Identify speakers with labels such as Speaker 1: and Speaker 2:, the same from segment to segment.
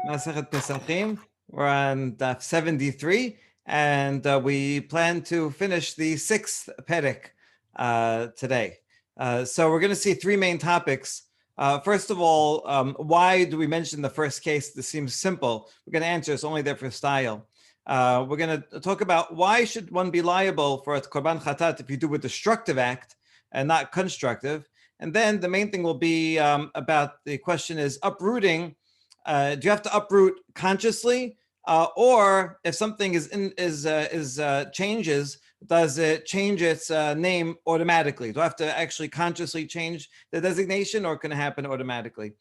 Speaker 1: Masechet Pesachim. We're on daf 73, and we plan to finish the sixth perek today. So we're going to see three main topics. First of all, why do we mention the first case? This seems simple. We're going to answer. It's only there for style. We're going to talk about why should one be liable for a korban chatat if you do a destructive act and not constructive. And then the main thing will be about the question is uprooting. Do you have to uproot consciously, or if something changes, does it change its name automatically? Do I have to actually consciously change the designation, or can it happen automatically?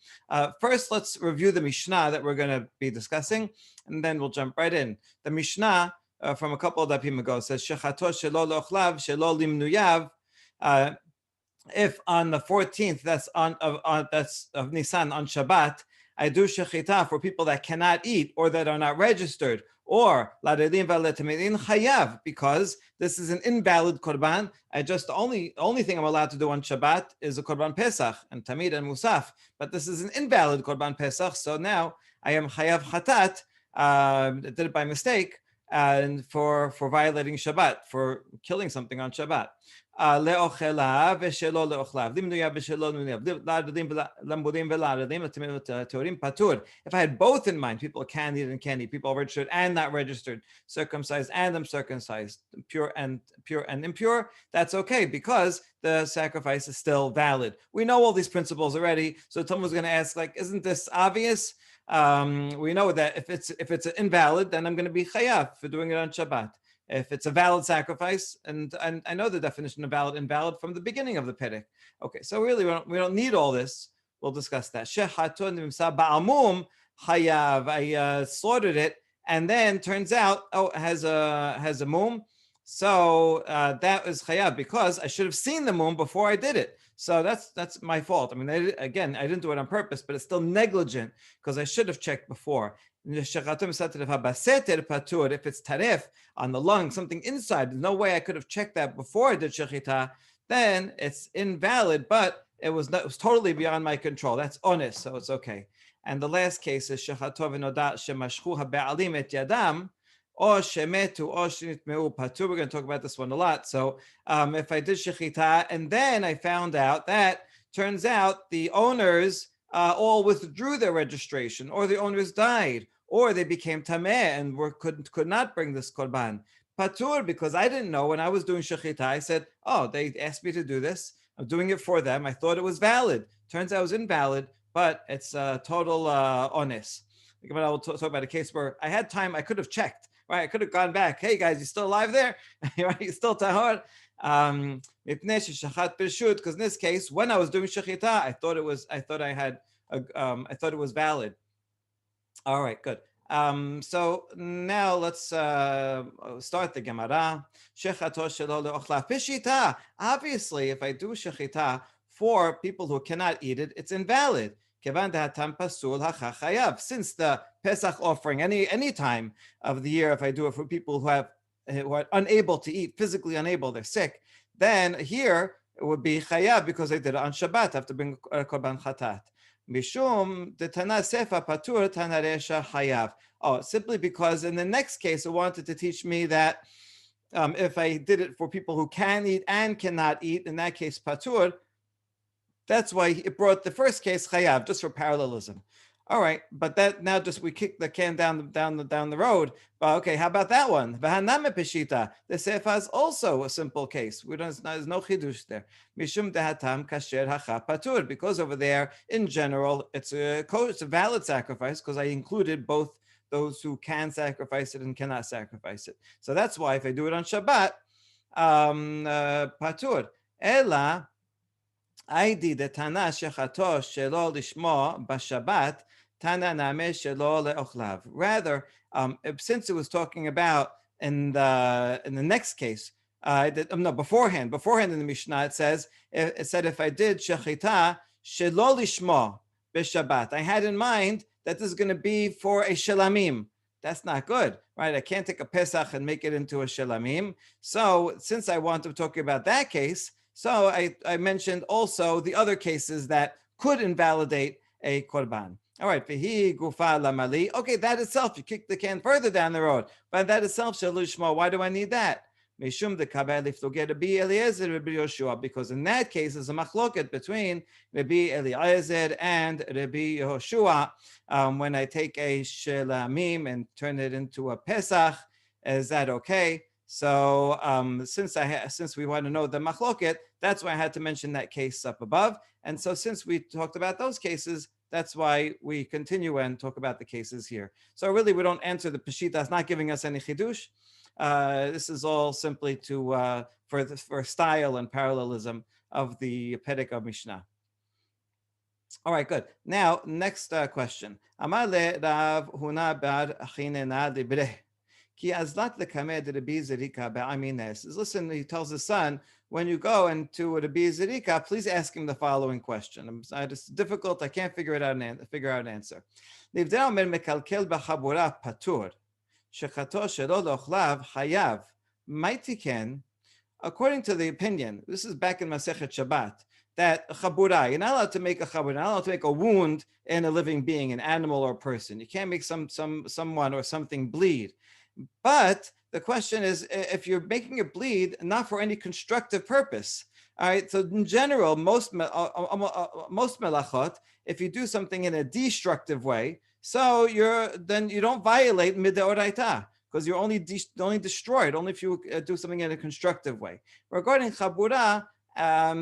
Speaker 1: First, let's review the Mishnah that we're going to be discussing, and then we'll jump right in. The Mishnah from a couple of dapim ago says, "Shechato shelo lo'chlav shelo limnuyav." If on the 14th, that's of Nisan on Shabbat, I do shechita for people that cannot eat or that are not registered, or larelim v'letamidin chayav, because this is an invalid korban. The only thing I'm allowed to do on Shabbat is a korban Pesach and tamid and musaf, but this is an invalid korban Pesach, so now I am chayav chatat. Did it by mistake, and for violating Shabbat, for killing something on Shabbat. If I had both in mind, people can eat and can't eat, people registered and not registered, circumcised and uncircumcised, pure and impure, that's okay because the sacrifice is still valid. We know all these principles already, so someone's going to ask, like, isn't this obvious? We know that if it's invalid, then I'm going to be chayav for doing it on Shabbat. If it's a valid sacrifice, and I know the definition of valid, invalid from the beginning of the perek. Okay, so really we don't need all this. We'll discuss that. I slaughtered it, and then turns out, it has a mum. So that is chayav because I should have seen the mum before I did it. So that's my fault. I mean, I didn't do it on purpose, but it's still negligent because I should have checked before. If it's tarif on the lung, something inside, there's no way I could have checked that before I did shechita, then it's invalid, but it was totally beyond my control. That's honest, so it's okay. And the last case is shechato v'noda shemashchu ha'be'alim et yadam, or shemetu or shenitmeu patu. We're going to talk about this one a lot. So if I did shechita and then I found out that turns out the owners all withdrew their registration, or the owners died, or they became tameh and could not bring this korban patur, because I didn't know when I was doing shechita. I said, oh, they asked me to do this. I'm doing it for them. I thought it was valid. Turns out it was invalid, but it's total honest. I will talk about a case where I had time. I could have checked. Right, I could have gone back. Hey guys, you still alive there? Right, you still tahor? Because in this case, when I was doing shechita, I thought it was valid. All right, good. So now let's start the Gemara. Shechato shelo le'ochlav pishita. Obviously, if I do shechita for people who cannot eat it, it's invalid. Since the Pesach offering, any time of the year, if I do it for people who are unable to eat, physically unable, they're sick, then here it would be chayav because I did it on Shabbat. I have to bring a korban chatat. Mishum the Tana Sefa Patur Tana Resha Chayav. Oh, simply because in the next case, it wanted to teach me that if I did it for people who can eat and cannot eat, in that case, Patur. That's why it brought the first case chayav, just for parallelism. All right, but that now just we kick the can down the road. But okay, how about that one? V'haname peshita. The sefa is also a simple case. There's no chidush there. Mishum dehatam kasher hacha patur, because over there in general it's a valid sacrifice because I included both those who can sacrifice it and cannot sacrifice it. So that's why if I do it on Shabbat, patur. Ela. Aidi the Tana shechato shelo lishmo b'Shabbat Tana name shelo le'ochlav. Rather, since it was talking about in the next case, beforehand in the Mishnah it said if I did shechita shelo lishmo b'Shabbat, I had in mind that this is going to be for a shelamim. That's not good, right? I can't take a Pesach and make it into a shelamim. So since I want to talk about that case, so I mentioned also the other cases that could invalidate a korban. All right, Vihi gufa lamali. Okay, that itself, you kick the can further down the road. But that itself, shalushma, why do I need that? Mishum de kabel if get Rabbi Eliezer, Rabbi Yoshua, because in that case, there's a machloket between Rabbi Eliezer and Rabbi Yoshua. When I take a shelamim and turn it into a Pesach, is that okay? So since we want to know the machloket, that's why I had to mention that case up above. And so since we talked about those cases, that's why we continue and talk about the cases here. So really, we don't answer the Peshita. It's not giving us any chidush. This is all simply for style and parallelism of the Perek of Mishnah. All right, good. Now, next question. Amar le Rav Huna bar Achinena libre. Ki azlat lekamed Rabbi Zerika be'amines. Listen, he tells his son, when you go into Rabbi Zerika, please ask him the following question. It's difficult. I can't figure out an answer. Livdei omer mekalkel b'chabura patur. Shechato shelo lochlav hayav. Maitiken. According to the opinion, this is back in Masechet Shabbat, that chabura, you're not allowed to make a chabura, you're not allowed to make a wound in a living being, an animal or a person. You can't make someone or something bleed. But the question is, if you're making it bleed, not for any constructive purpose. All right. So in general, most melachot, if you do something in a destructive way, so then you don't violate midday because you're only destroyed only if you do something in a constructive way. Regarding chabura,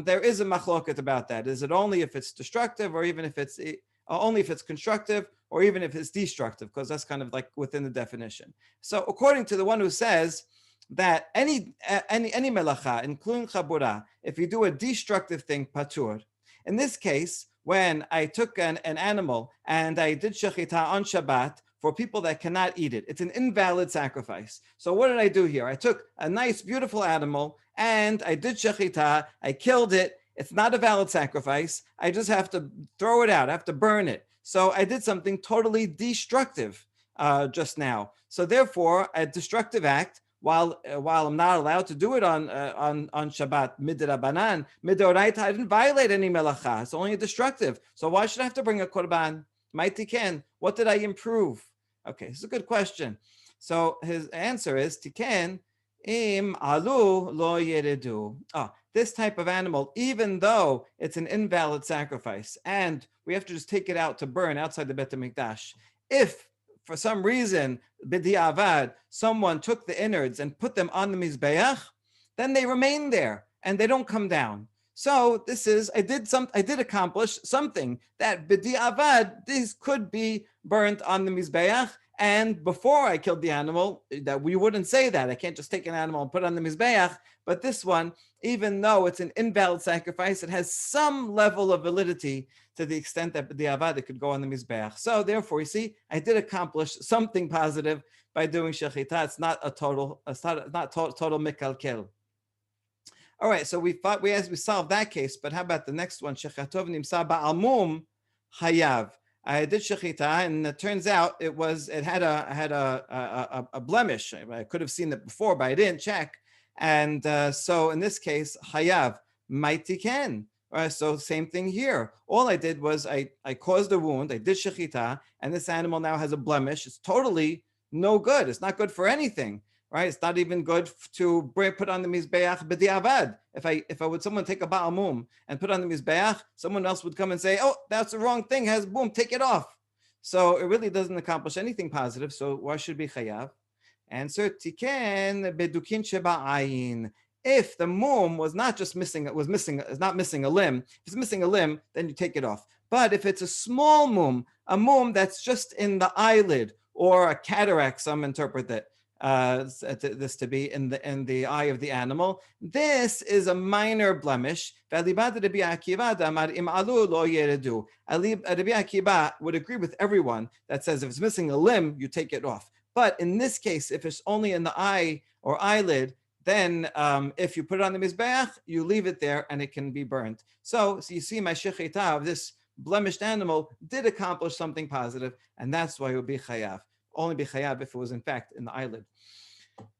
Speaker 1: there is a machloket about that. Is it only if it's destructive, or even if it's only if it's constructive, or even if it's destructive? Because that's kind of like within the definition. So according to the one who says that any melacha, including chabura, if you do a destructive thing, patur. In this case, when I took an animal and I did shechita on Shabbat for people that cannot eat it, it's an invalid sacrifice. So what did I do here? I took a nice, beautiful animal and I did shechita, I killed it. It's not a valid sacrifice. I just have to throw it out. I have to burn it. So I did something totally destructive just now. So therefore, a destructive act, while I'm not allowed to do it on Shabbat midrabanan, midoraita, I didn't violate any melacha. It's only a destructive. So why should I have to bring a korban? Tiken. What did I improve? Okay, this is a good question. So his answer is tiken im alu lo yeredu. This type of animal, even though it's an invalid sacrifice, and we have to just take it out to burn outside the Bet HaMikdash, if for some reason, b'di'avad, someone took the innards and put them on the Mizbeach, then they remain there and they don't come down. So I did accomplish something that b'di'avad, these could be burnt on the Mizbeach. And before I killed the animal, that we wouldn't say that. I can't just take an animal and put it on the Mizbeach. But this one, even though it's an invalid sacrifice, it has some level of validity to the extent that the avad could go on the Mizbeach. So therefore, you see, I did accomplish something positive by doing shechita. It's not total mikalkel. All right, so we solved that case, but how about the next one? Shechatov nimsa ba'almum hayav. I did shechita, and it turns out it had a blemish. I could have seen it before, but I didn't check. And so in this case, hayav maitiken. So same thing here. All I did was I caused a wound. I did shechita, and this animal now has a blemish. It's totally no good. It's not good for anything, right? It's not even good to put on the mizbeach b'di'avad. If I would someone take a ba'al mum and put on the mizbeach, someone else would come and say, "Oh, that's the wrong thing. Has boom, take it off." So it really doesn't accomplish anything positive. So why should be chayav? Answer tiken bedukin sheba'ayin. If the mum was not missing a limb, if it's missing a limb, then you take it off. But if it's a small mum, a mum that's just in the eyelid or a cataract, some interpret that this to be in the eye of the animal, this is a minor blemish. Rabbi Akiva would agree with everyone that says if it's missing a limb, you take it off. But in this case, if it's only in the eye or eyelid, then if you put it on the mizbeach, you leave it there and it can be burnt. So you see, my shechita of this blemished animal did accomplish something positive, and that's why it would be chayav. Only be chayav if it was in fact in the eyelid.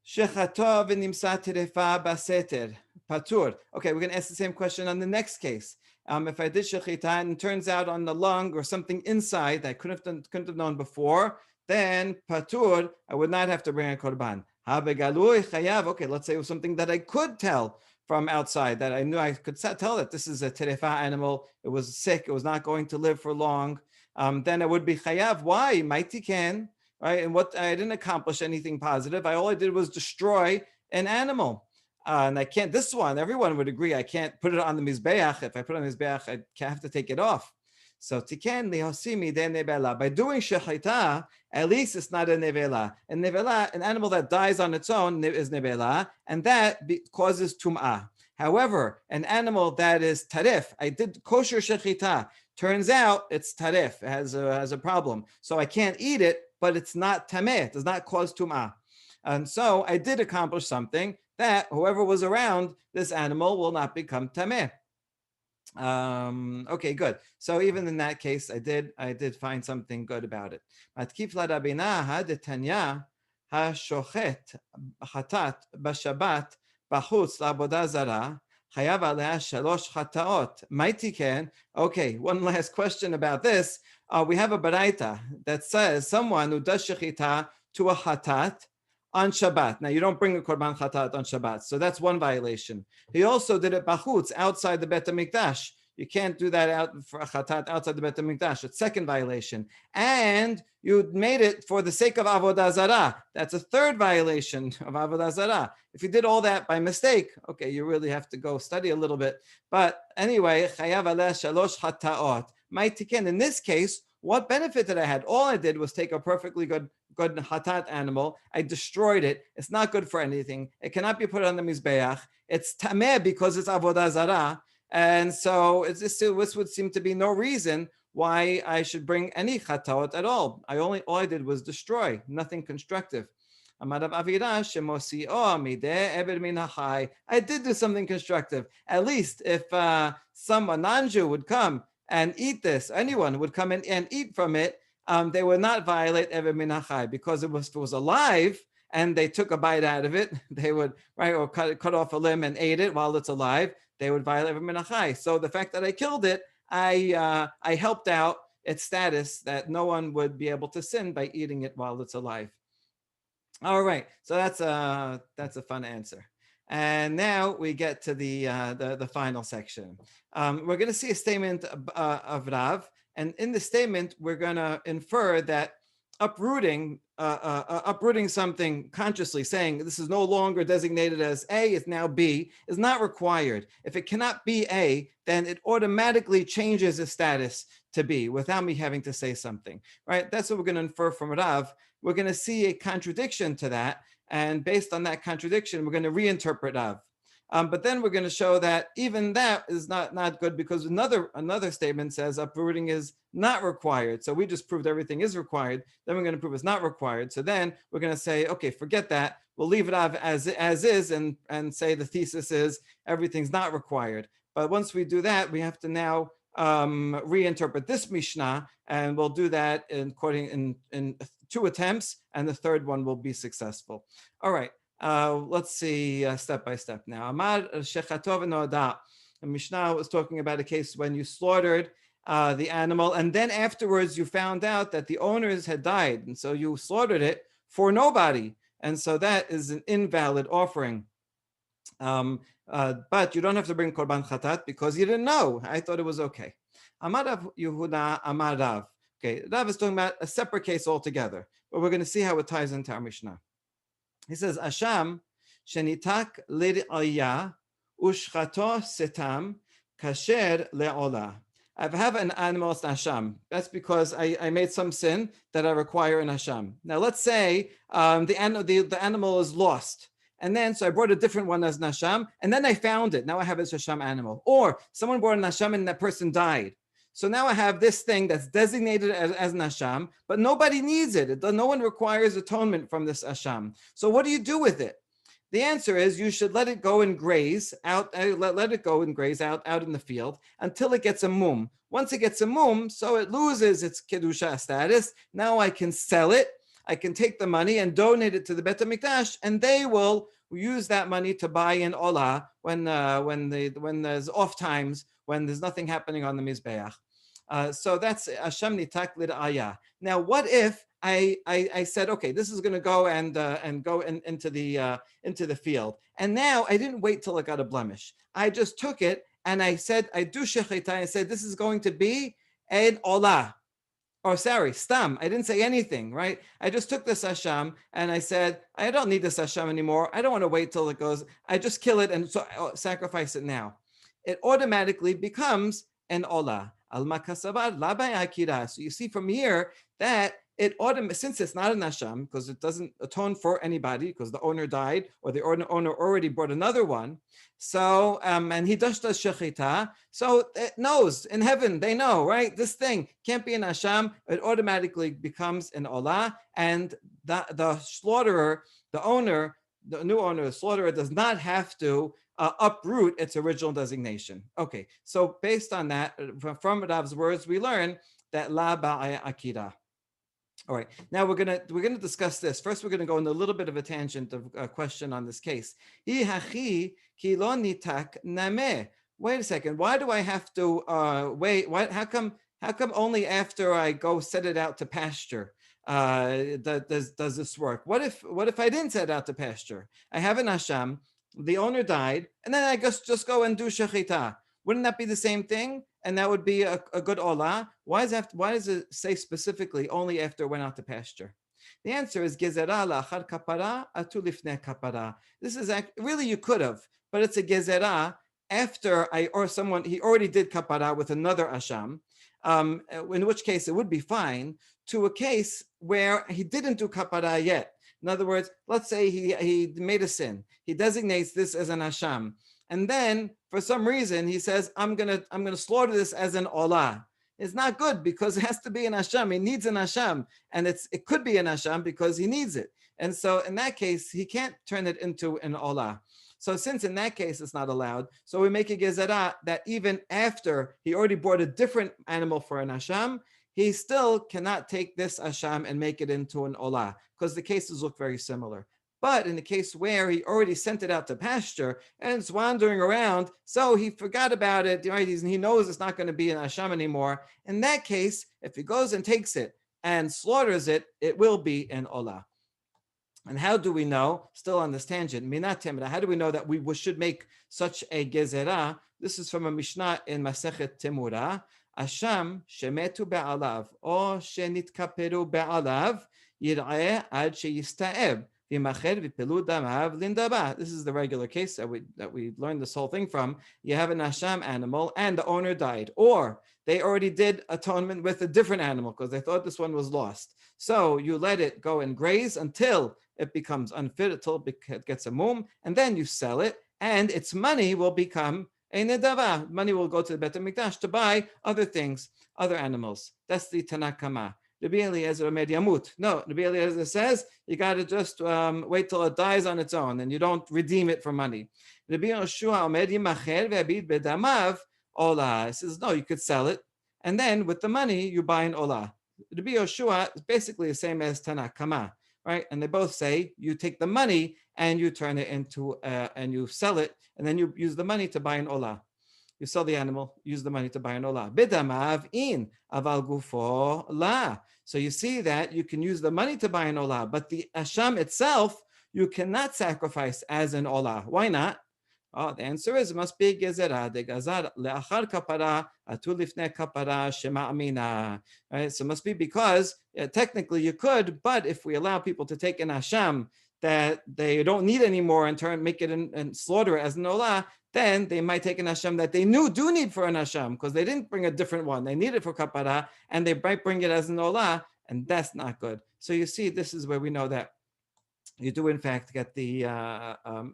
Speaker 1: Shechato v'nimsa terefa baseter patur. Okay, we're going to ask the same question on the next case. If I did shechita and it turns out on the lung or something inside that I couldn't have known before, then patur, I would not have to bring a korban. Habegalui chayav. Okay, let's say it was something that I could tell from outside, that I knew I could tell that this is a terefa animal. It was sick. It was not going to live for long. Then I would be chayav. Why? Mighty can, right? And what I didn't accomplish anything positive. All I did was destroy an animal. And I can't, this one, everyone would agree, I can't put it on the mizbeach. If I put it on the mizbeach, I have to take it off. So tiken lihosimi de nevela. By doing shechita, at least it's not a nevela. And nevela, an animal that dies on its own is nevela, and that causes tum'ah. However, an animal that is tarif, I did kosher shechita, turns out it's tarif, it has a problem. So I can't eat it, but it's not tameh, it does not cause tum'ah. And so I did accomplish something that whoever was around this animal will not become tameh. Okay, good. So even in that case, I did find something good about it. Matkif la rabina detanya hashochet chatat b'shabbat b'chutz la'avodah zara chayav aleh shalosh chataot. Mighty can. Okay, one last question about this. We have a baraita that says someone who does shechita to a chatat on Shabbat. Now, you don't bring a korban chatat on Shabbat, so that's one violation. He also did it bachutz, outside the Bet HaMikdash. You can't do that out for a chatat outside the Bet HaMikdash. It's second violation. And you made it for the sake of avodah zarah. That's a third violation of avodah zarah. If you did all that by mistake, okay, you really have to go study a little bit. But anyway, chayav aleh shalosh chataot. My tiken, in this case, what benefit did I had? All I did was take a perfectly good hatat animal. I destroyed it. It's not good for anything. It cannot be put on the mizbeach. It's tameh because it's avodah zarah. And so this would seem to be no reason why I should bring any chataot at all. All I did was destroy, nothing constructive. I did do something constructive. At least if a non-Jew would come and eat this, anyone would come in and eat from it, they would not violate Ever Minachai, because if it was alive and they took a bite out of it, they would, right, or cut off a limb and ate it while it's alive, they would violate Ever Minachai. So the fact that I killed it, I helped out its status that no one would be able to sin by eating it while it's alive. All right, so that's a fun answer. And now we get to the final section. We're going to see a statement of Rav, and in the statement we're going to infer that uprooting something consciously, saying this is no longer designated as A, it's now B, is not required. If it cannot be A, then it automatically changes its status to B without me having to say something, right? That's what we're going to infer from Rav. We're going to see a contradiction to that, and based on that contradiction, we're going to reinterpret Rav. But then we're going to show that even that is not good, because another statement says uprooting is not required. So we just proved everything is required. Then we're going to prove it's not required. So then we're going to say, okay, forget that. We'll leave it off as is and say the thesis is everything's not required. But once we do that, we have to now reinterpret this Mishnah, and we'll do that in 2 attempts, and the third one will be successful. All right. Let's see step by step now. Amar shechatov noda. The Mishnah was talking about a case when you slaughtered the animal, and then afterwards you found out that the owners had died, and so you slaughtered it for nobody, and so that is an invalid offering. But you don't have to bring korban chatat because you didn't know. I thought it was okay. Amar Rav Yehuda Amar Rav. Okay, Rav is talking about a separate case altogether, but we're going to see how it ties into our Mishnah. He says, Asham shenitak lir'aya ushchato setam kasher le'ola. I have an animal, it's an asham. That's because I made some sin that I require an asham. Now let's say the animal is lost. And then, so I brought a different one as an asham, and then I found it. Now I have this asham animal. Or someone brought an asham and that person died. So now I have this thing that's designated as an asham, but nobody needs it. No one requires atonement from this asham. So what do you do with it? The answer is you should let it go and graze out. Let it go and graze out in the field until it gets a mum. Once it gets a mum, so it loses its kedusha status. Now I can sell it. I can take the money and donate it to the Bet HaMikdash, and they will use that money to buy in olah when there's off times, when there's nothing happening on the Mizbeach. So that's Hashem nitak lid'aya. Now, what if I said, okay, this is going to go and go into the field, and now I didn't wait till it got a blemish. I just took it and I said, I do shechita, and I said, this is going to be an olah. Or sorry, stam. I didn't say anything, right? I just took this hasham and I said, I don't need this hasham anymore. I don't want to wait till it goes. I just kill it and sacrifice it now. It automatically becomes an olah. Al makasabar labai akira. So you see from here that it since it's not an hasham, because it doesn't atone for anybody, because the owner died or the owner already brought another one. So and he does shechita. So it knows in heaven, they know, right? This thing can't be an hasham. It automatically becomes an olah, and the slaughterer, the owner, the new owner, the slaughterer, does not have to uproot its original designation. Okay, so based on that, from Rav's words, we learn that la ba'aya akira. All right, now we're gonna discuss this. First, we're gonna go in a little bit of a tangent of a question on this case. Wait a second. Why do I have to wait? How come only after I go set it out to pasture does this work? What if I didn't set it out to pasture? I have an hasham, the owner died, and then I just go and do shechita. Wouldn't that be the same thing? And that would be a good olah. Why does it say specifically only after it went out to pasture? The answer is gezerah la'achar kapara atu lifnei kapara. This is really, you could have, but it's a gezerah after he already did kapara with another asham, in which case it would be fine, to a case where he didn't do kapara yet. In other words, let's say he made a sin. He designates this as an asham. And then, for some reason, he says, I'm gonna slaughter this as an olah. It's not good because it has to be an hasham. He needs an hasham, and it could be an hasham because he needs it. And so, in that case, he can't turn it into an olah. So, since in that case it's not allowed, so we make a gezerah that even after he already brought a different animal for an hasham, he still cannot take this hasham and make it into an olah because the cases look very similar. But in the case where he already sent it out to pasture and it's wandering around, so he forgot about it, right? He knows it's not going to be an hasham anymore. In that case, if he goes and takes it and slaughters it, it will be an olah. And how do we know, still on this tangent, how do we know that we should make such a gezerah? This is from a Mishnah in Masechet Temura. Asham shemetu be'alav or shenitkaperu be'alav yir'eh ad sheyista'eb. This is the regular case that we learned this whole thing from. You have an hasham animal and the owner died, or they already did atonement with a different animal because they thought this one was lost. So you let it go and graze until it becomes unfit, until it gets a mum, and then you sell it, and its money will become a nedava. Money will go to the Bet HaMikdash to buy other things, other animals. That's the Tanakama. Rabbi Eliezer omer yamut. No, Rabbi Eliezer says you got to just wait till it dies on its own, and you don't redeem it for money. Rabbi Yoshua omer yimacher ve'abid bedamav olah. He says no, you could sell it, and then with the money you buy an olah. Rabbi Yoshua is basically the same as Tanakama, right? And they both say you take the money and you turn it into and you sell it, and then you use the money to buy an olah. You sell the animal, use the money to buy an olah. Bidamav in aval gufo la. So you see that you can use the money to buy an olah, but the hasham itself you cannot sacrifice as an olah. Why not? Oh, the answer is it must be gezerah. De gazar leachar kapara atu lifnei kapara shema amina. Right? So it must be because technically you could, but if we allow people to take an hasham that they don't need anymore and make it and slaughter it as an olah, then they might take an hasham that they do need for an hasham because they didn't bring a different one. They need it for kapara, and they might bring it as an olah, and that's not good. So you see, this is where we know that you do in fact get the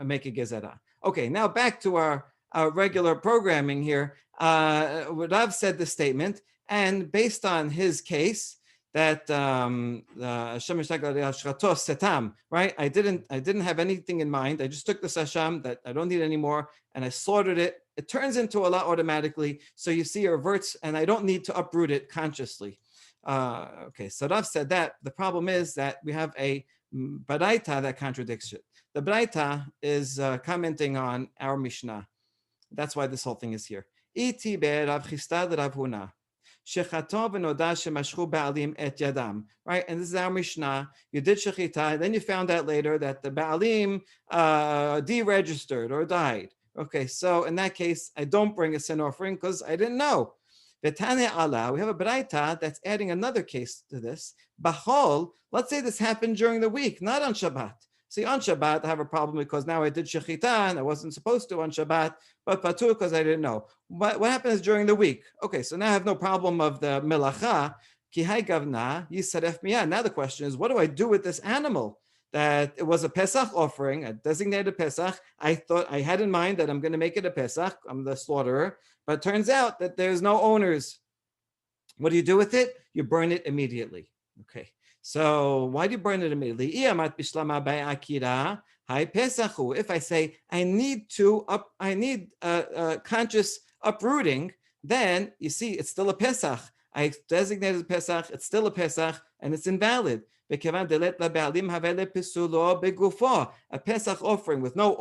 Speaker 1: make a gezerah. Okay, now back to our regular programming here. Rav said the statement, and based on his case, that right? I didn't have anything in mind. I just took the hasham that I don't need anymore, and I slaughtered it. It turns into a lot automatically. So you see, it reverts, and I don't need to uproot it consciously. Okay, so Rav said that. The problem is that we have a baraita that contradicts it. The baraita is commenting on our Mishnah. That's why this whole thing is here. Iti be'erav chistad Rav Huna. Shechato v'noda shemashchu ba'alim et yadam. Right, and this is our Mishnah. You did shechita, and then you found out later that the ba'alim deregistered or died. Okay, so in that case, I don't bring a sin offering because I didn't know. V'tane ala, we have a braita that's adding another case to this. Bachol, let's say this happened during the week, not on Shabbat. See, on Shabbat, I have a problem because now I did shechita and I wasn't supposed to on Shabbat, but patur because I didn't know. What happens during the week? Okay, so now I have no problem of the melacha. Ki hai gavna yisaref miyad. Now the question is, what do I do with this animal? That it was a Pesach offering, a designated Pesach. I thought I had in mind that I'm going to make it a Pesach. I'm the slaughterer, but it turns out that there's no owners. What do you do with it? You burn it immediately. Okay. So why do you burn it immediately? If I say I need conscious uprooting, then you see it's still a Pesach. I designated Pesach, it's still a Pesach, and it's invalid. A Pesach offering with no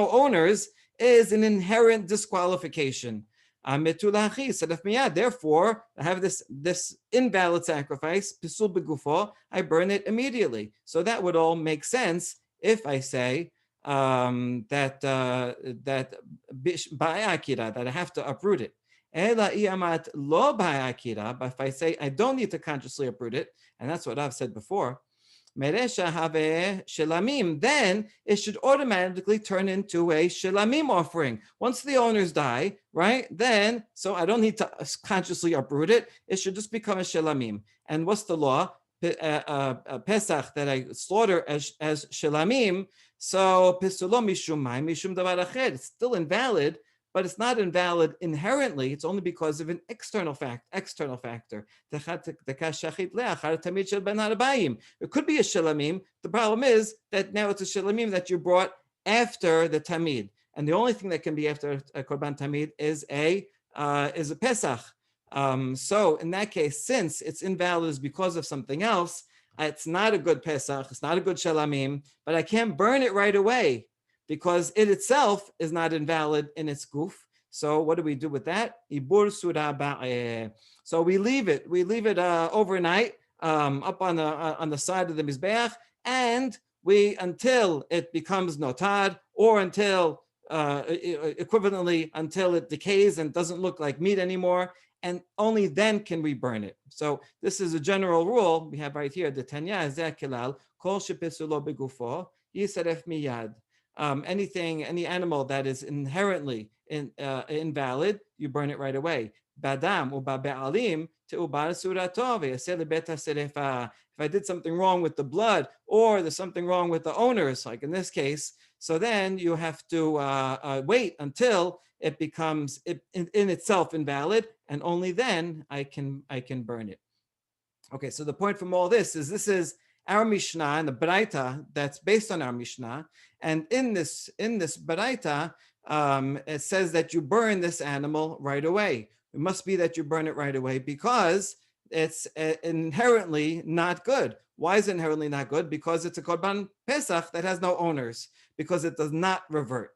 Speaker 1: owners is an inherent disqualification. Therefore, I have this invalid sacrifice, pisul begufo, I burn it immediately. So that would all make sense if I say that that I have to uproot it. But if I say I don't need to consciously uproot it, and that's what I've said before, then it should automatically turn into a shelamim offering. Once the owners die, right? Then, so I don't need to consciously uproot it. It should just become a shelamim. And what's the law? Pesach that I slaughter as shelamim. So pisulo mishum mai mishum davar acher. It's still invalid, but it's not invalid inherently. It's only because of an external factor. It could be a shilamim. The problem is that now it's a shilamim that you brought after the tamid, and the only thing that can be after a korban tamid is a pesach. So in that case, since it's invalid is because of something else, it's not a good pesach. It's not a good shilamim, but I can't burn it right away, because it itself is not invalid in its goof. So what do we do with that? So we leave it overnight up on the side of the mizbeach, and until it becomes notad, or until equivalently until it decays and doesn't look like meat anymore, and only then can we burn it. So this is a general rule we have right here. The Tanya zeh kelal kol shepesulo begufo yisaref miyad. Any animal that is inherently invalid, you burn it right away. Badam uba be'alim te'ubar suratov. If I did something wrong with the blood, or there's something wrong with the owners, like in this case, so then you have to wait until it becomes in itself invalid, and only then I can burn it. Okay, so the point from all this is our Mishnah and the Braita that's based on our Mishnah, and in this Braita, it says that you burn this animal right away. It must be that you burn it right away because it's inherently not good. Why is it inherently not good? Because it's a korban pesach that has no owners, because it does not revert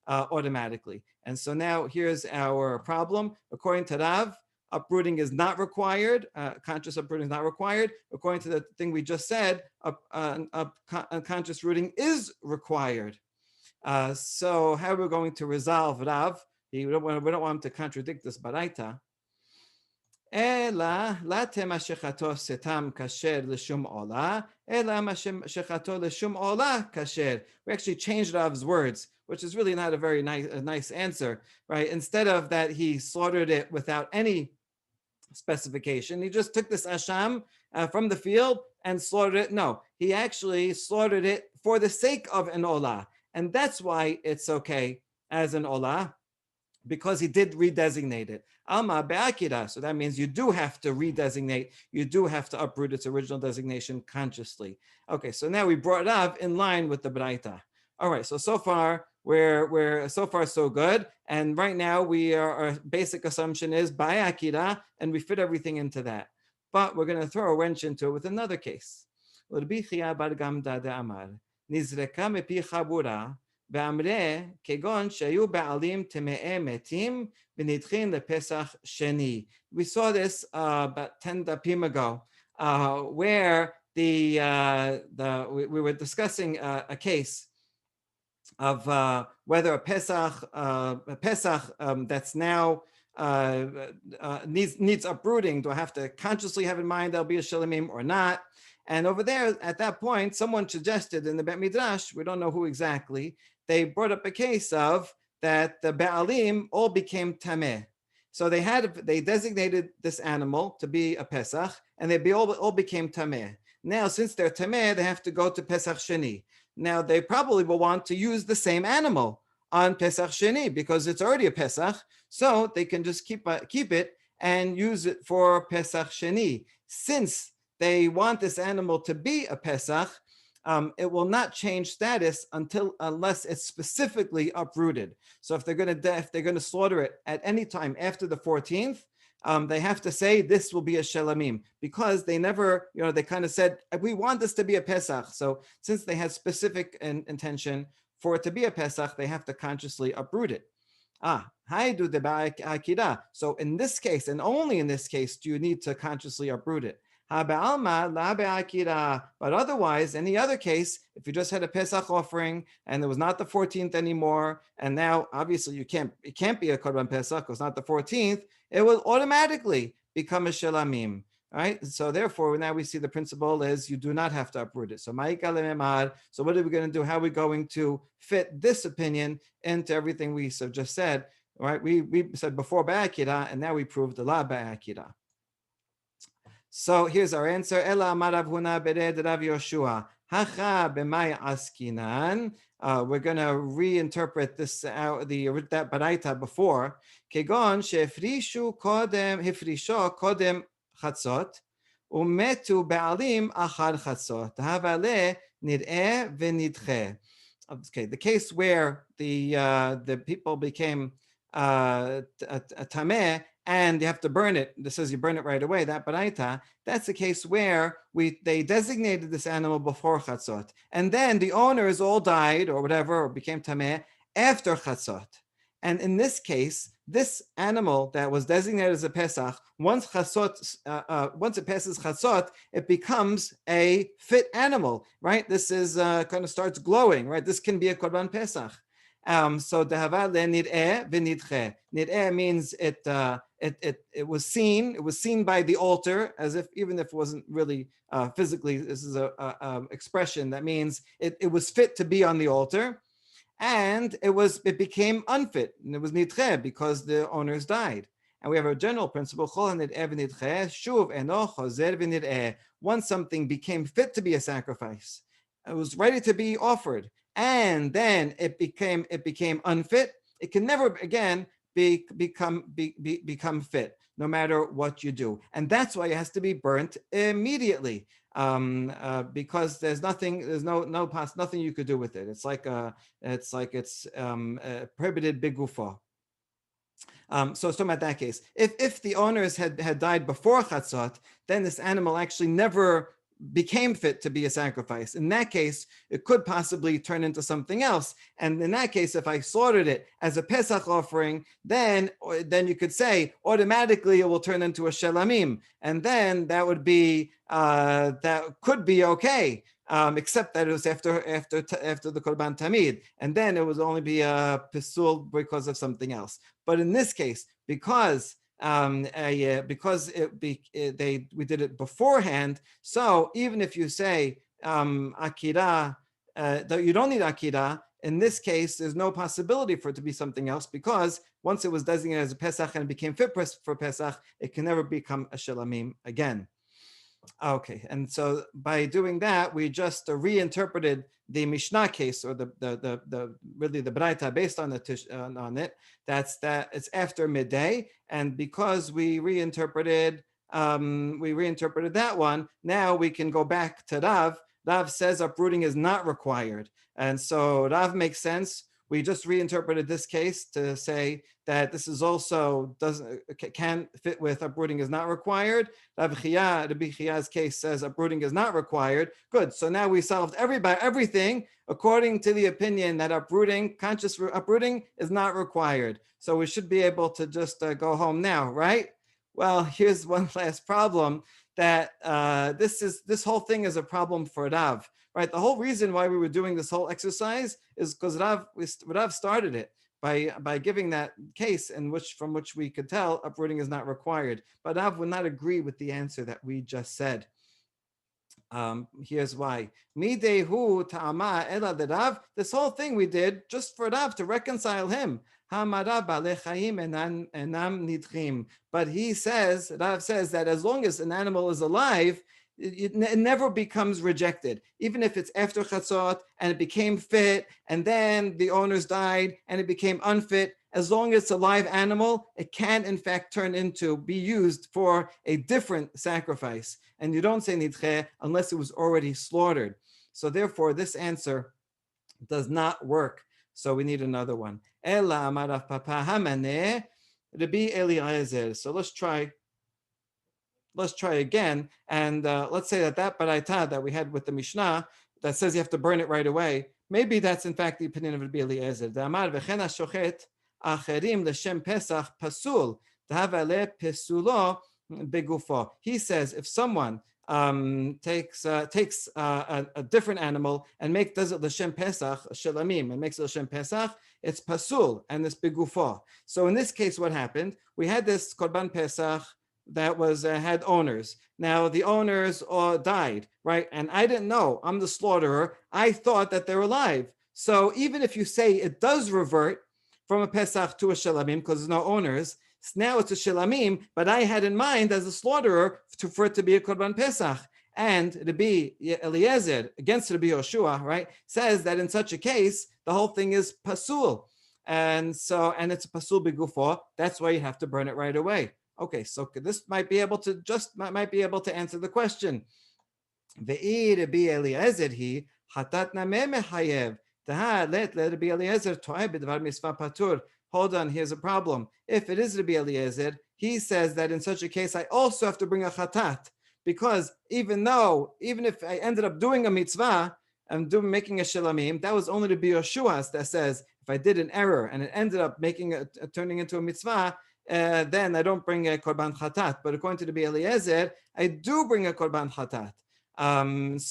Speaker 1: automatically. And so now here's our problem. According to Rav, uprooting is not required. Conscious uprooting is not required. According to the thing we just said, unconscious rooting is required. So how are we going to resolve Rav? We don't want him to contradict this baraita. Ela latema shechato setam kasher l'shum ola. Ela shechato l'shum ola kasher. We actually changed Rav's words, which is really not a very nice answer, right? Instead of that, he slaughtered it without any specification. He just took this asham from the field and slaughtered it. No, he actually slaughtered it for the sake of an olah. And that's why it's okay as an olah, because he did redesignate it. Alma be'akira. So that means you do have to redesignate. You do have to uproot its original designation consciously. Okay, so now we brought it up in line with the braita. All right, so far we're so far so good. And right now our basic assumption is by akira, and we fit everything into that. But we're going to throw a wrench into it with another case. Hiya bar gamda de amar nizreka mepi chabura ואמרה כגון שהיו בעלים טמאי מתים ונדחים לפסח שני. We saw this about 10 dapim ago, where we were discussing a case of whether a Pesach that's now needs uprooting. Do I have to consciously have in mind there'll be a shalamim or not? And over there, at that point, someone suggested in the Bet Midrash, we don't know who exactly, they brought up a case of that the Baalim all became tameh. So they designated this animal to be a Pesach, and they all became tameh. Now, since they're tameh, they have to go to Pesach Sheni. Now, they probably will want to use the same animal on Pesach Sheni because it's already a Pesach, so they can just keep it and use it for Pesach Sheni. Since they want this animal to be a Pesach, it will not change status unless it's specifically uprooted. So if they're going to slaughter it at any time after the 14th, they have to say this will be a shelamim because they never, they kind of said we want this to be a Pesach. So since they had specific intention for it to be a Pesach, they have to consciously uproot it. So in this case, and only in this case, do you need to consciously uproot it. But otherwise, any other case, if you just had a Pesach offering and it was not the 14th anymore, and now obviously it can't be a Korban Pesach because it's not the 14th, it will automatically become a Shelamim. Right? So therefore, now we see the principle is you do not have to uproot it. So what are we going to do? How are we going to fit this opinion into everything we just said? Right? We said before Ba'akira, and now we proved the La Ba'akira. So here's our answer. Ela amar Rav Huna bered Rav Yoshua. Hacha b'may askinan. We're going to reinterpret this that baraita before. Kegon shefrishu kodem chatzot umetu ba'alim achar chatzot. Havale nid'eh v'nidche. Okay, the case where the people became tameh and you have to burn it. This says you burn it right away. That baraita, that's the case where they designated this animal before chatzot, and then the owners all died or whatever, or became tameh after chatzot. And in this case, this animal that was designated as a Pesach, once it passes chatzot, it becomes a fit animal, right? This is kind of starts glowing, right? This can be a korban Pesach. So dehava lenid'eh v'nidche. Nid'eh means it was seen. It was seen by the altar, as if even if it wasn't really physically. This is a expression that means it was fit to be on the altar, and it became unfit, and it was nidche because the owners died. And we have a general principle: once something became fit to be a sacrifice, it was ready to be offered, and then it became unfit, it can never again become fit, no matter what you do. And that's why it has to be burnt immediately, because there's nothing you could do with it. It's like it's prohibited bigufa. So it's talking about that case. If the owners had died before chatzot, then this animal actually never became fit to be a sacrifice. In that case, it could possibly turn into something else. And in that case, if I slaughtered it as a Pesach offering, then you could say automatically it will turn into a shelamim, and then that would be that could be okay, except that it was after the korban tamid, and then it would only be a pesul because of something else. But in this case, because we did it beforehand, so even if you say akira, that you don't need akira, in this case, there's no possibility for it to be something else, because once it was designated as a Pesach and became fit for Pesach, it can never become a shelamim again. Okay, and so by doing that, we just reinterpreted the Mishnah case, or the really the Braita based on it. That's it's after midday, and because we reinterpreted that one, now we can go back to Rav. Rav says uprooting is not required, and so Rav makes sense. We just reinterpreted this case to say that this is also can fit with uprooting is not required. Rabbi Hiya's case says uprooting is not required. Good. So now we solved everything according to the opinion that conscious uprooting is not required. So we should be able to just go home now, right? Well, here's one last problem, that this whole thing is a problem for Rav, right? The whole reason why we were doing this whole exercise is because Rav started it by giving that case from which we could tell uprooting is not required. But Rav would not agree with the answer that we just said. Here's why. Midday hu ta'ama ela de Rav. This whole thing we did just for Rav to reconcile him. Hamara balechayim enam nidchim. But Rav says that as long as an animal is alive, it never becomes rejected, even if it's after chatzot and it became fit, and then the owners died and it became unfit. As long as it's a live animal, it can in fact be used for a different sacrifice. And you don't say nidche unless it was already slaughtered. So therefore, this answer does not work. So we need another one. Ela amarav papa hamaneh Rabbi Eliezer. So let's try again, and let's say that baraita that we had with the Mishnah that says you have to burn it right away, maybe that's in fact the opinion of Rabbi Eliezer. Amar v'chen hashochet acherim l'shem Pesach pasul t'havale pesulo begufo. He says if someone takes a different animal and does it l'shem Pesach shelamim and makes it l'shem Pesach, it's pasul and it's begufo. So in this case, what happened? We had this korban Pesach that had owners. Now the owners died, right? And I didn't know. I'm the slaughterer. I thought that they're alive. So even if you say it does revert from a Pesach to a Shelamim because there's no owners, now it's a Shelamim, but I had in mind as a slaughterer for it to be a Korban Pesach. And Rabbi Eliezer, against Rabbi Yoshua, right, says that in such a case, the whole thing is pasul. And it's a pasul begufo. That's why you have to burn it right away. Okay, so this might be able to answer the question. Ve'i Rabbi Eliezer he hatat nameh mechayev. Let Rabbi Eliezer to'eh b'dvar misvah patur. Hold on, here's a problem. If it is Rabbi Eliezer, he says that in such a case I also have to bring a chatat, because even if I ended up doing a mitzvah and making a shelamim, that was only Rabbi Yoshua that says if I did an error and it ended up turning into a mitzvah, then I don't bring a korban chatat. But according to the Eliezer, I do bring a korban chatat. And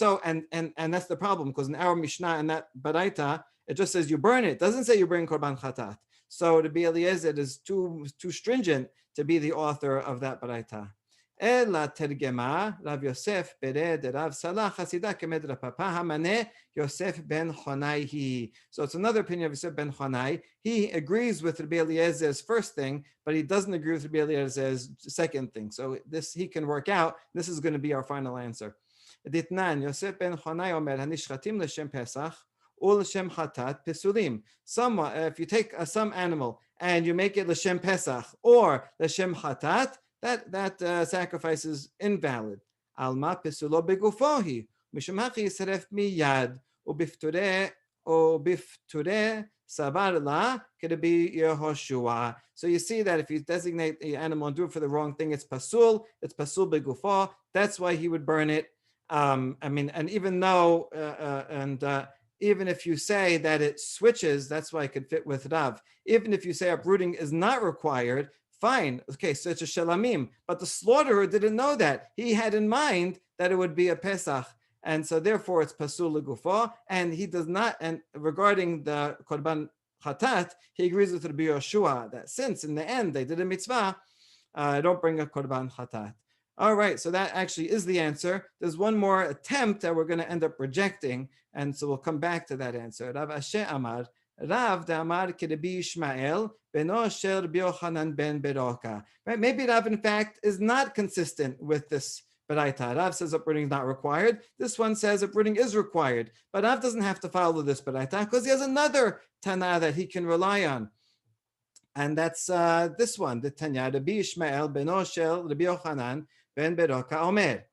Speaker 1: that's the problem, because in our Mishnah and that baraita, it just says you burn it. It doesn't say you bring korban chatat. So the Eliezer is too stringent to be the author of that baraita. Ela tergema Rav Yosef bered Rav Salah Chasida kemed Rav Papa Hamane Yosef ben Honai. So it's another opinion of Yosef ben Honai. He agrees with Rabbi Eliezer's first thing, but he doesn't agree with Rabbi Eliezer's second thing. So this he can work out. This is going to be our final answer. Ditnan Yosef ben Honai omer hanishchatim l'shem Pesach ul l'shem chatat pesulim. If you take some animal and you make it l'shem Pesach or l'shem chatat, that sacrifice is invalid. Alma pesulo begufohi mishum hachi yisref miyad ubifture sabar la kedebi Yehoshua. So you see that if you designate the animal and do it for the wrong thing, it's pasul begufo. That's why he would burn it. And even though even if you say that it switches, that's why it could fit with Rav. Even if you say uprooting is not required, fine. Okay, so it's a shelamim, but the slaughterer didn't know that. He had in mind that it would be a Pesach, and so therefore it's pasul legufo, and he does not. And regarding the korban chatat, he agrees with Rabbi Yoshua that since in the end they did a mitzvah, don't bring a korban chatat. All right, so that actually is the answer. There's one more attempt that we're going to end up rejecting, and so we'll come back to that answer. Rav Asher Amar. Rav Damar Kedebi Ishmael Beno Shel Rabbi Yochanan ben Beroka. Right? Maybe Rav, in fact, is not consistent with this baraita. Rav says uprooting is not required. This one says uprooting is required. But Rav doesn't have to follow this baraita because he has another Tana that he can rely on. And that's this one, the Tanya, Rabbi Ishmael Beno Shel Rabbi Yochanan ben Beroka Omer.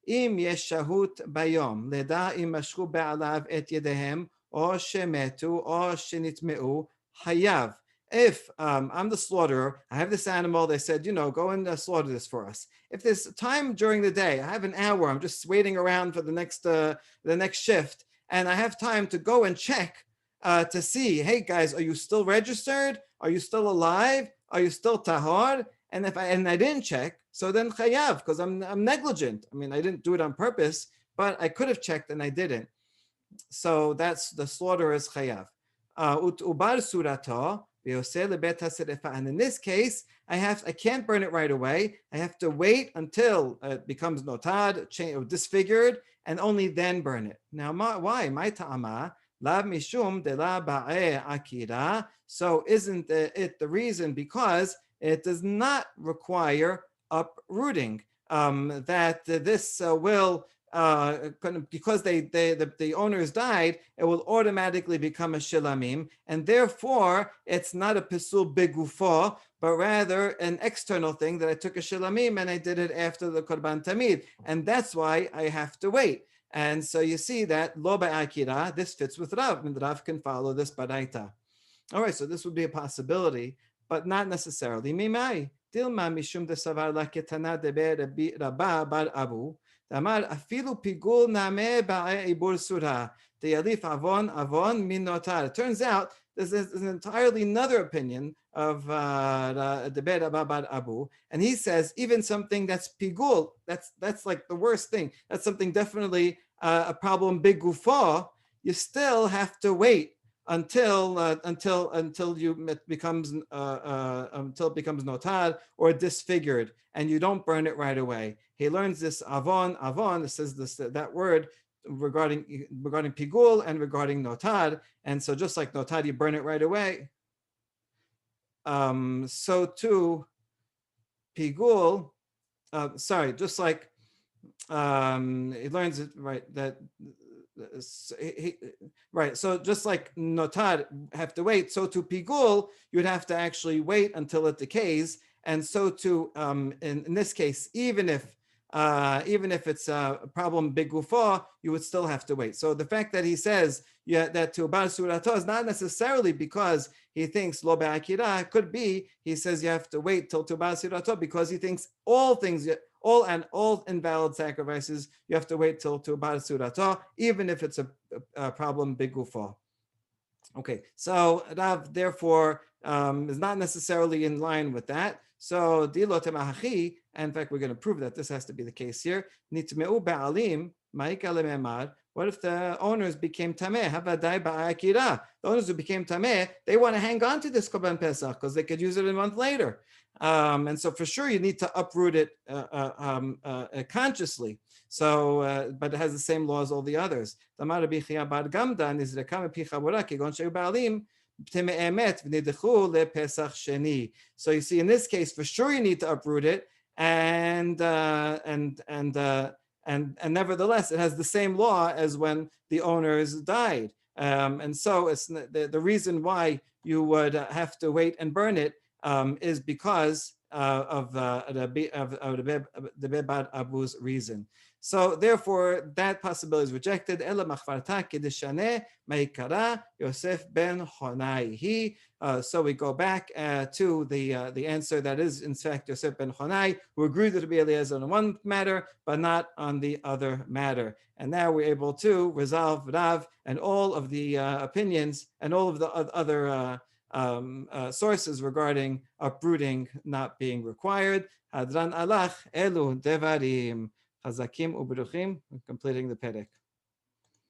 Speaker 1: Im yesh shahut bayom leda im mashchu be'alav et yedehem or shemetu, or shenitmeu, hayav. If I'm the slaughterer, I have this animal, they said, go and slaughter this for us. If there's time during the day, I have an hour, I'm just waiting around for the next shift, and I have time to go and check to see, hey guys, are you still registered? Are you still alive? Are you still tahor? And if I didn't check, so then chayav, because I'm negligent. I mean, I didn't do it on purpose, but I could have checked and I didn't. So that's the slaughter is chayav. Ubar surato. And in this case, I can't burn it right away. I have to wait until it becomes notad, or disfigured, and only then burn it. Now, why? My ta'ama, lav mishum de la ba'e akira. So isn't it the reason? Because it does not require uprooting. That this will because the owners died, it will automatically become a shilamim, and therefore it's not a pesul begufo, but rather an external thing that I took a shilamim and I did it after the korban tamid, and that's why I have to wait. And so you see that lo ba'akira, this fits with Rav, and Rav can follow this baraita. All right, so this would be a possibility, but not necessarily. Mimai dilma mishum de savar la ketana de rabba bar abu. Amar afilu pigul name ba'e ibur surah. The yalif avon min notar. It turns out there's an entirely another opinion of the Beit Abba Abu, and he says even something that's pigul, that's like the worst thing. That's something definitely a problem big gufo. You still have to wait until it becomes notad or disfigured, and you don't burn it right away. He learns this avon. It says that word regarding pigul and regarding notad, and so just like notad, you burn it right away. So too pigul. Just like he learns it right that. Right, so just like notad have to wait, so to pigul you'd have to actually wait until it decays, and so to in this case, even if it's a problem bigufo, you would still have to wait. So the fact that he says that to bar surato is not necessarily because he thinks lo be'akira. Could be he says you have to wait till to bar surato because he thinks all invalid sacrifices you have to wait till to bar surato, even if it's a problem bigufo. Okay, so Rav therefore is not necessarily in line with that. So dilo temahachi, and in fact we're going to prove that this has to be the case here. Nitmeu ba'alim ma'ika lememar. What if the owners became tameh? Havadai ba'akira. The owners who became tameh, they want to hang on to this korban pesach because they could use it a month later. And so for sure you need to uproot it consciously. So, but it has the same law as all the others. So you see, in this case, for sure you need to uproot it, and nevertheless, it has the same law as when the owners died. And so it's the reason why you would have to wait and burn it is because of the Beit Abu's reason. So therefore, that possibility is rejected. Ela machvarta kedeshane meikara Yosef ben Honai. So we go back to the answer that is in fact Yosef ben Honai, who agreed to be Eliezer on one matter, but not on the other matter. And now we're able to resolve Rav and all of the opinions and all of the other sources regarding uprooting not being required. Hadran alach elu devarim. Chazakim ubruchim, completing the perek.